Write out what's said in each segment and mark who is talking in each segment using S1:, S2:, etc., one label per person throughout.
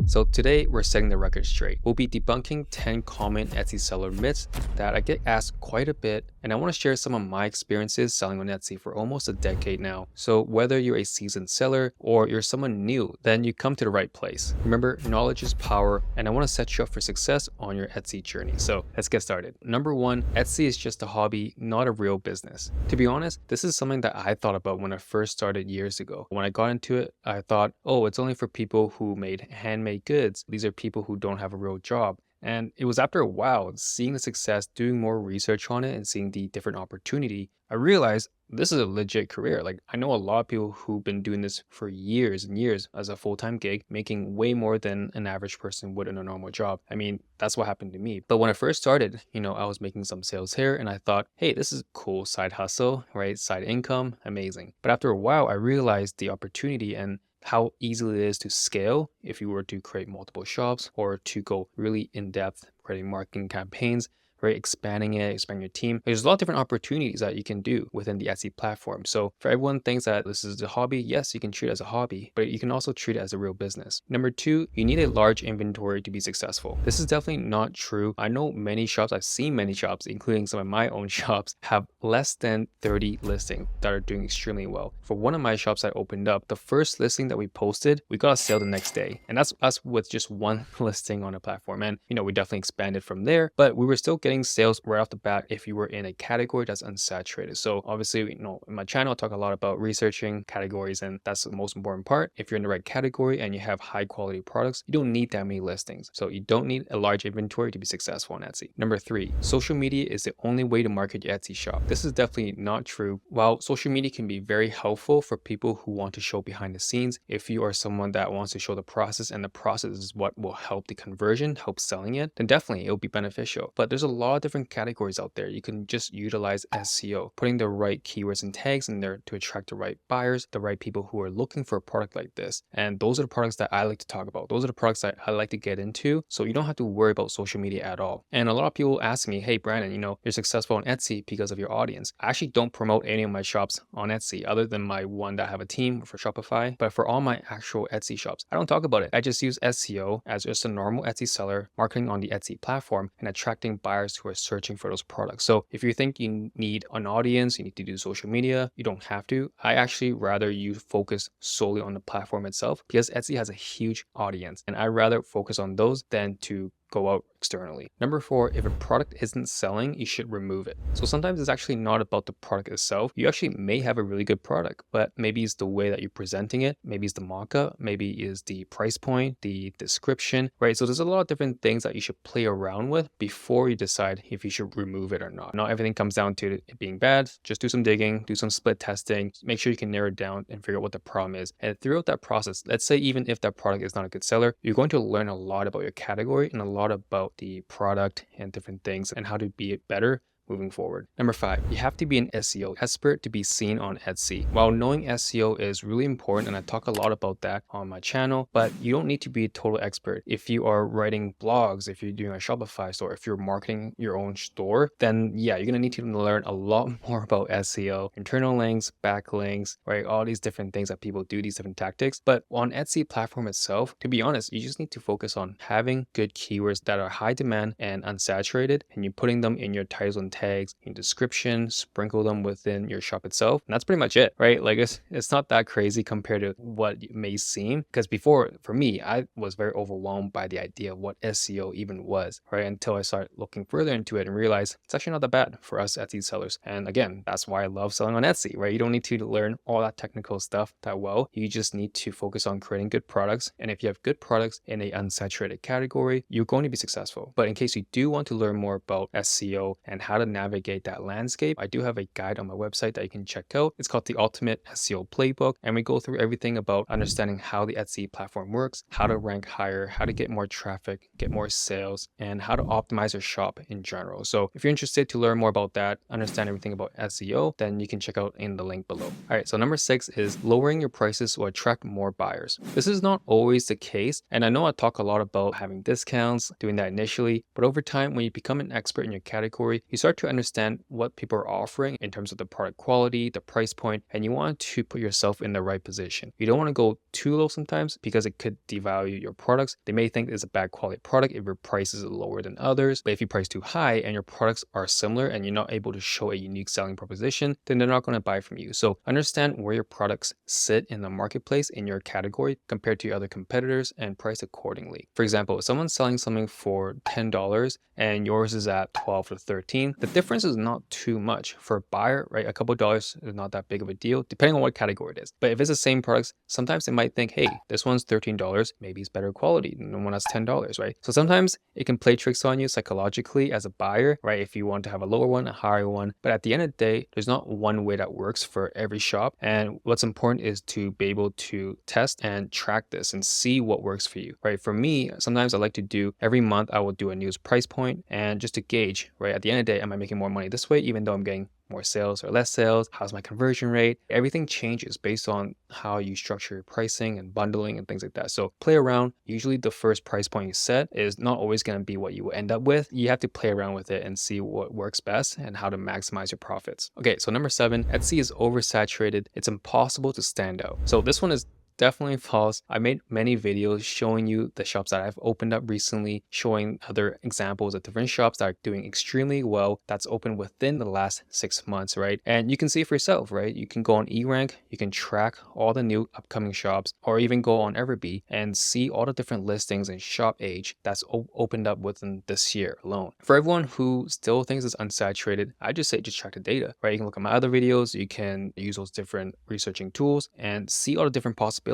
S1: So today we're setting the record straight. We'll be debunking 10 common Etsy seller myths that I get asked quite a bit, and I want to share some of my experiences selling on Etsy for almost a decade now. So whether you're a seasoned seller or you're someone new, then you come to the right place. Remember, knowledge is power, and I want to set you up for success on your Etsy journey. So let's get started. Number one, Etsy is just a hobby, not a real business. To be honest, this is something that I thought about when I first started years ago. When I got into it, I thought, oh, it's only for people who made handmade goods. These are people who don't have a real job. And it was after a while, seeing the success, doing more research on it, and seeing the different opportunity, I realized this is a legit career. Like, I know a lot of people who've been doing this for years and years as a full-time gig, making way more than an average person would in a normal job. I mean, that's what happened to me. But when I first started, I was making some sales here and I thought, hey, this is a cool side hustle, right? Side income, amazing. But after a while, I realized the opportunity and how easy it is to scale if you were to create multiple shops or to go really in depth creating marketing campaigns, right? Expanding your team. There's a lot of different opportunities that you can do within the Etsy platform. So for everyone thinks that this is a hobby, yes, you can treat it as a hobby, but you can also treat it as a real business. Number two, you need a large inventory to be successful. This is definitely not true. I know many shops, I've seen many shops, including some of my own shops, have less than 30 listings that are doing extremely well. For one of my shops that opened up, the first listing that we posted, we got a sale the next day. And that's us with just one listing on the platform. And, we definitely expanded from there, but we were still getting sales right off the bat if you were in a category that's unsaturated. So obviously, in my channel, I talk a lot about researching categories, and that's the most important part. If you're in the right category and you have high quality products, you don't need that many listings. So you don't need a large inventory to be successful on Etsy. Number three, social media is the only way to market your Etsy shop. This is definitely not true. While social media can be very helpful for people who want to show behind the scenes, if you are someone that wants to show the process and the process is what will help the conversion, help selling it, then definitely it'll be beneficial. But there's a lot of different categories out there. You can just utilize SEO, putting the right keywords and tags in there to attract the right buyers, the right people who are looking for a product like this. And those are the products that I like to talk about. Those are the products that I like to get into. So you don't have to worry about social media at all. And a lot of people ask me, hey, Brandon, you're successful on Etsy because of your audience. I actually don't promote any of my shops on Etsy other than my one that I have a team for Shopify. But for all my actual Etsy shops, I don't talk about it. I just use SEO as just a normal Etsy seller, marketing on the Etsy platform and attracting buyers who are searching for those products. So if you think you need an audience, you need to do social media, you don't have to. I actually rather you focus solely on the platform itself because Etsy has a huge audience and I rather focus on those than to go out externally. Number four, if a product isn't selling, you should remove it. So sometimes it's actually not about the product itself. You actually may have a really good product, but maybe it's the way that you're presenting it. Maybe it's the mock-up, maybe is the price point, the description, right? So there's a lot of different things that you should play around with before you decide if you should remove it or not. Not everything comes down to it being bad. Just do some digging, do some split testing, make sure you can narrow it down and figure out what the problem is. And throughout that process, let's say even if that product is not a good seller, you're going to learn a lot about your category and a lot about the product and different things and how to be better moving forward. Number five, you have to be an SEO expert to be seen on Etsy. While knowing SEO is really important, and I talk a lot about that on my channel, but you don't need to be a total expert. If you are writing blogs, if you're doing a Shopify store, if you're marketing your own store, then yeah, you're gonna need to learn a lot more about SEO, internal links, backlinks, right? All these different things that people do, these different tactics. But on Etsy platform itself, to be honest, you just need to focus on having good keywords that are high demand and unsaturated, and you're putting them in your titles and tags, in description, sprinkle them within your shop itself. And that's pretty much it, right? Like it's not that crazy compared to what it may seem. Because before, for me, I was very overwhelmed by the idea of what SEO even was, right? Until I started looking further into it and realized it's actually not that bad for us Etsy sellers. And again, that's why I love selling on Etsy, right? You don't need to learn all that technical stuff that well. You just need to focus on creating good products. And if you have good products in a unsaturated category, you're going to be successful. But in case you do want to learn more about SEO and how to navigate that landscape, I do have a guide on my website that you can check out. It's called the Ultimate SEO Playbook, and we go through everything about understanding how the Etsy platform works, how to rank higher, how to get more traffic, get more sales, and how to optimize your shop in general. So if you're interested to learn more about that, understand everything about SEO, then you can check out in the link below. All right, so number six is lowering your prices will attract more buyers. This is not always the case, and I know I talk a lot about having discounts, doing that initially, but over time, when you become an expert in your category, you start start to understand what people are offering in terms of the product quality, the price point, and you want to put yourself in the right position. You don't want to go too low sometimes because it could devalue your products. They may think it's a bad quality product if your price is lower than others, but if you price too high and your products are similar and you're not able to show a unique selling proposition, then they're not going to buy from you. So understand where your products sit in the marketplace in your category compared to other competitors and price accordingly. For example, if someone's selling something for $10 and yours is at 12 to 13, the difference is not too much. For a buyer, right? A couple of dollars is not that big of a deal, depending on what category it is. But if it's the same products, sometimes they might think, hey, this one's $13, maybe it's better quality than the one that's $10, right? So sometimes it can play tricks on you psychologically as a buyer, right? If you want to have a lower one, a higher one. But at the end of the day, there's not one way that works for every shop. And what's important is to be able to test and track this and see what works for you, right? For me, sometimes I like to do every month, I will do a news price point and just to gauge, right? At the end of the day, am I making more money this way, even though I'm getting more sales or less sales? How's my conversion rate? Everything changes based on how you structure your pricing and bundling and things like that. So play around. Usually the first price point you set is not always going to be what you will end up with. You have to play around with it and see what works best and how to maximize your profits. Okay, so number 7, Etsy is oversaturated. It's impossible to stand out. So this one is definitely false. I made many videos showing you the shops that I've opened up recently, showing other examples of different shops that are doing extremely well that's opened within the last 6 months, right? And you can see for yourself, right? You can go on eRank, you can track all the new upcoming shops, or even go on EverBee and see all the different listings and shop age that's opened up within this year alone. For everyone who still thinks it's unsaturated, I just say just track the data, right? You can look at my other videos, you can use those different researching tools and see all the different possibilities.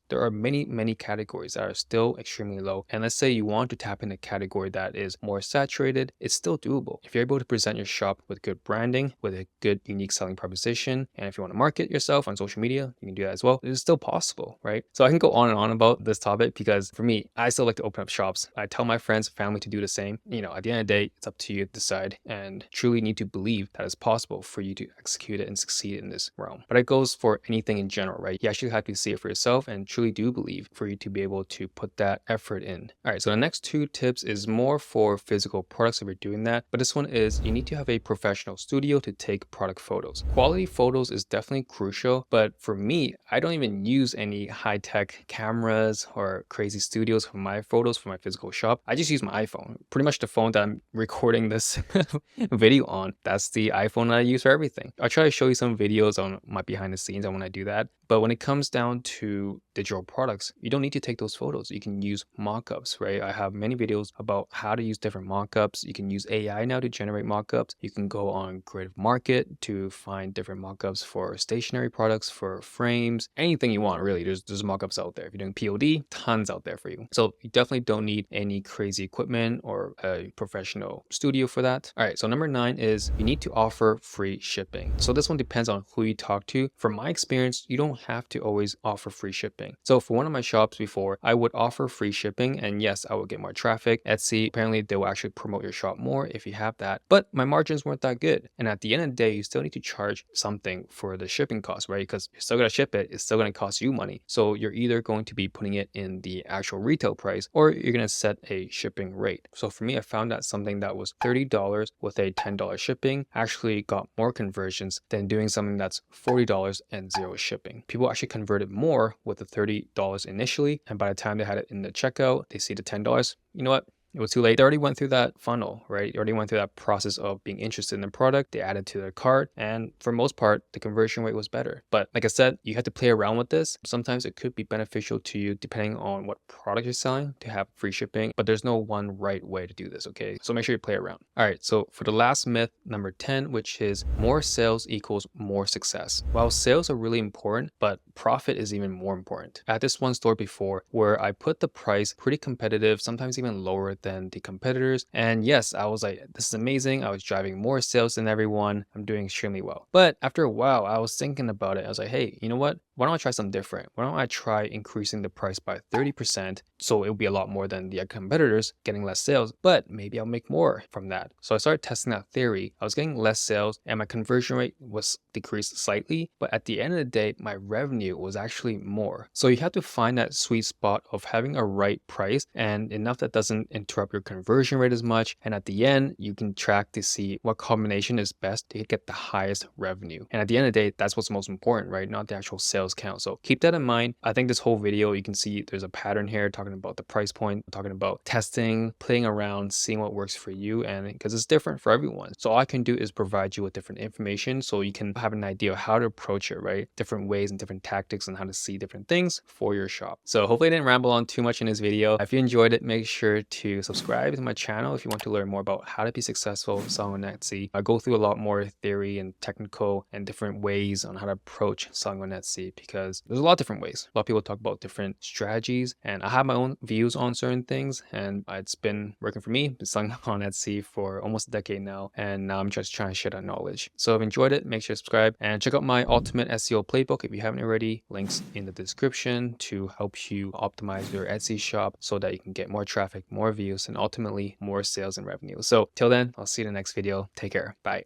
S1: There are many categories that are still extremely low. And let's say you want to tap in a category that is more saturated, it's still doable. If you're able to present your shop with good branding, with a good unique selling proposition, and if you want to market yourself on social media, you can do that as well. It's still possible, right? So I can go on and on about this topic because for me, I still like to open up shops. I tell my friends, family to do the same. You know, at the end of the day, it's up to you to decide and truly need to believe that it's possible for you to execute it and succeed in this realm. But it goes for anything in general, right? You actually have to see it for yourself and truly do believe for you to be able to put that effort in. All right, so the next 2 tips is more for physical products if you're doing that, but this one is you need to have a professional studio to take product photos. Quality photos is definitely crucial, but for me, I don't even use any high-tech cameras or crazy studios for my photos for my physical shop. I just use my iPhone. Pretty much the phone that I'm recording this video on, that's the iPhone that I use for everything. I'll try to show you some videos on my behind the scenes and when I do that, but when it comes down to digital products, you don't need to take those photos. You can use mockups, right? I have many videos about how to use different mockups. You can use AI now to generate mockups. You can go on Creative Market to find different mockups for stationery products, for frames, anything you want, really. There's mockups out there. If you're doing POD, tons out there for you. So you definitely don't need any crazy equipment or a professional studio for that. All right, so number 9 is you need to offer free shipping. So this one depends on who you talk to. From my experience, you don't have to always offer free shipping. So for one of my shops before, I would offer free shipping and yes, I would get more traffic. Etsy, apparently they will actually promote your shop more if you have that, but my margins weren't that good. And at the end of the day, you still need to charge something for the shipping cost, right? Because you're still going to ship it, it's still going to cost you money. So you're either going to be putting it in the actual retail price or you're going to set a shipping rate. So for me, I found that something that was $30 with a $10 shipping actually got more conversions than doing something that's $40 and 0 shipping. People actually converted more with the $30 initially, and by the time they had it in the checkout, they see the $10. You know what? It was too late. They already went through that funnel, right? They already went through that process of being interested in the product. They added to their cart. And for most part, the conversion rate was better. But like I said, you have to play around with this. Sometimes it could be beneficial to you depending on what product you're selling to have free shipping. But there's no one right way to do this, okay? So make sure you play around. All right, so for the last myth, number 10, which is more sales equals more success. While sales are really important, but profit is even more important. I had this one store before where I put the price pretty competitive, sometimes even lower than the competitors. And yes, I was like, this is amazing. I was driving more sales than everyone. I'm doing extremely well. But after a while, I was thinking about it. I was like, hey, you know what? why don't I try something different? Why don't I try increasing the price by 30%? So it'll be a lot more than the competitors getting less sales, but maybe I'll make more from that. So I started testing that theory. I was getting less sales and my conversion rate was decreased slightly, but at the end of the day, my revenue was actually more. So you have to find that sweet spot of having a right price and enough that doesn't interrupt your conversion rate as much. And at the end, you can track to see what combination is best to get the highest revenue. And at the end of the day, that's what's most important, right? Not the actual sales count. So keep that in mind. I think this whole video, you can see there's a pattern here talking about the price point, talking about testing, playing around, seeing what works for you, and because it's different for everyone. So all I can do is provide you with different information so you can have an idea of how to approach it, right? Different ways and different tactics and how to see different things for your shop. So hopefully I didn't ramble on too much in this video. If you enjoyed it, make sure to subscribe to my channel if you want to learn more about how to be successful selling on Etsy. I go through a lot more theory and technical and different ways on how to approach selling on Etsy because there's a lot of different ways. A lot of people talk about different strategies and I have my own views on certain things and it's been working for me. Been selling on Etsy for almost a decade now and now I'm just trying to share that knowledge. So if you enjoyed it, make sure to subscribe and check out my ultimate SEO playbook if you haven't already. Links in the description to help you optimize your Etsy shop so that you can get more traffic, more views, and ultimately more sales and revenue. So till then, I'll see you in the next video. Take care. Bye.